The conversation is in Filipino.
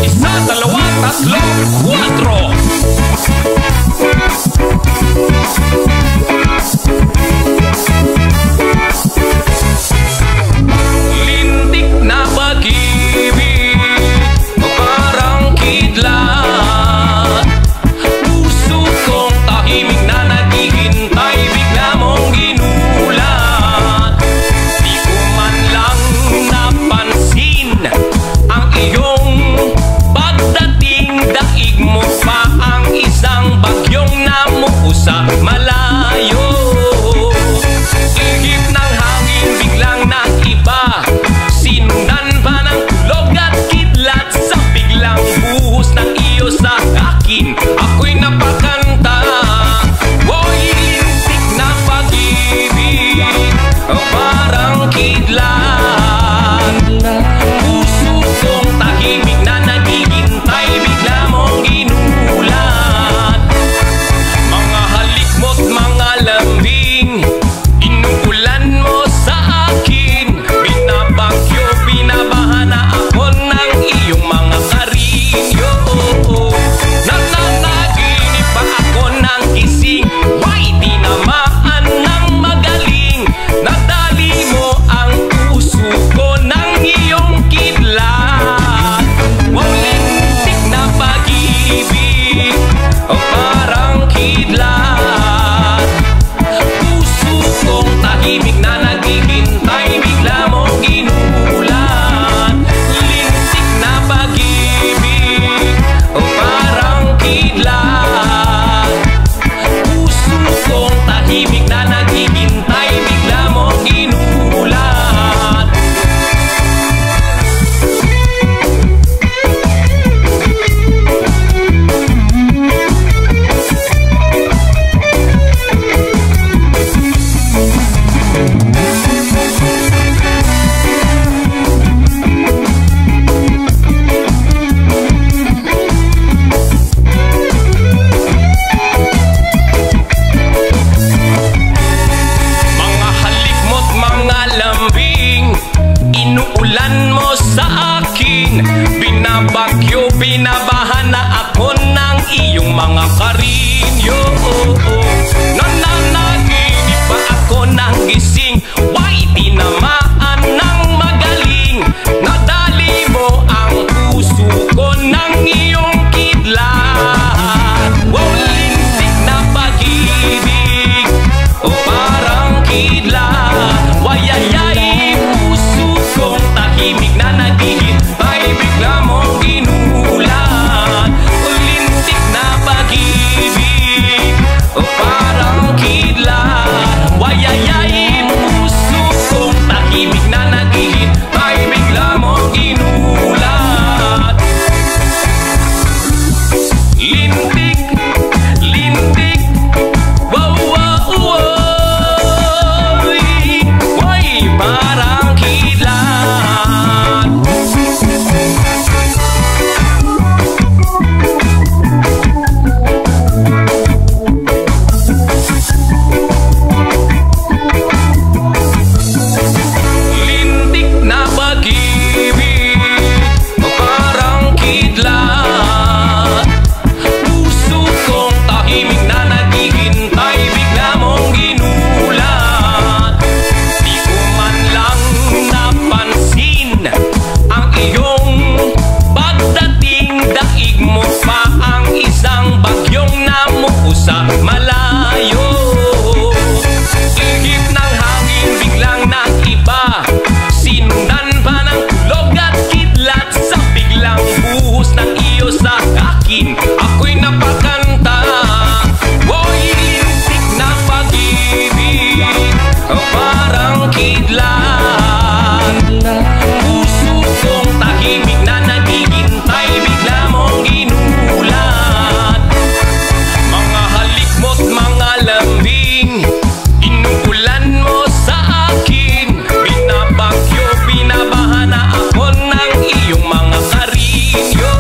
Isa, dalawa, tatlo, kwatro. Lintik na pag-ibig, parang kidlat. Puso kong tahimik na naghihintay, bigla mong ginulat. Di ko man lang napansin ang iyong pagdating, daig mo pa ang isang bagyong namuo sa malayo. Ihip ng hangin biglang nag-iba, sinundan pa ng kulog at kidlat. Sa biglang buhos ng iyo sa akin, ako'y napakanta. Woy, lintik na pag-ibig, parang kidlat. Puso kong tahimik na naghihintay, bigla mong ginulat. Mga halik mo't mga lambing, inuulan mo sa akin. Binabagyo, binabaha na ako ng iyong mga karinyo. Nananaginip pa ako ng gising, why di namaan ng magaling. Nadali mo ang puso ko ng iyong kidlat. Wow, lintik na pag-ibig, parang kidlat. Puso kong tahimik na naghihintay, bigla mong ginulat. Lintik na pag-ibig, parang kidlat. Puso kong tahimik na naghihintay, bigla mong ginulat. Mga halik mo't mga lambing, inuulan mo sa akin. Binabagyo, binabaha na ako ng iyong mga karinyo. Nananaginip pa ako ng gising, why di namaan ng magaling. Nadali mo ang puso ko ng iyong kidlat. Wow, lintik na pag-ibig, parang kidlat. Wayayay, puso kong tahimik na naghihintay, bigla mong ginulat. Lintik na pag-ibig, parang kidlat. Wayayay, puso kong tahimik na naghihintay, bigla mong ginulat. Lintik, lintik, wow, wow, wow. Woy, parang kidlat. Lintik na pag-ibig, parang kidlat. Puso kong tahimik na naghihintay, bigla mong ginulat. Di ko man lang napansin ang iyong pagdating, daig mo pa ang isang bagyong namuo sa malayo. Ihip ng hangin biglang nag-iba, sinundan pa ng kulog at kidlat. Sa biglang buhos ng iyo sa akin, ako'y napakanta. Woy, lintik na pag-ibig, parang kidlat. Puso kong tahimik na naghihintay, bigla mong ginulat. Mga halik mo't mga lambing, inuulan mo sa akin. Binabagyo, binabaha na ako ng iyong mga karinyo.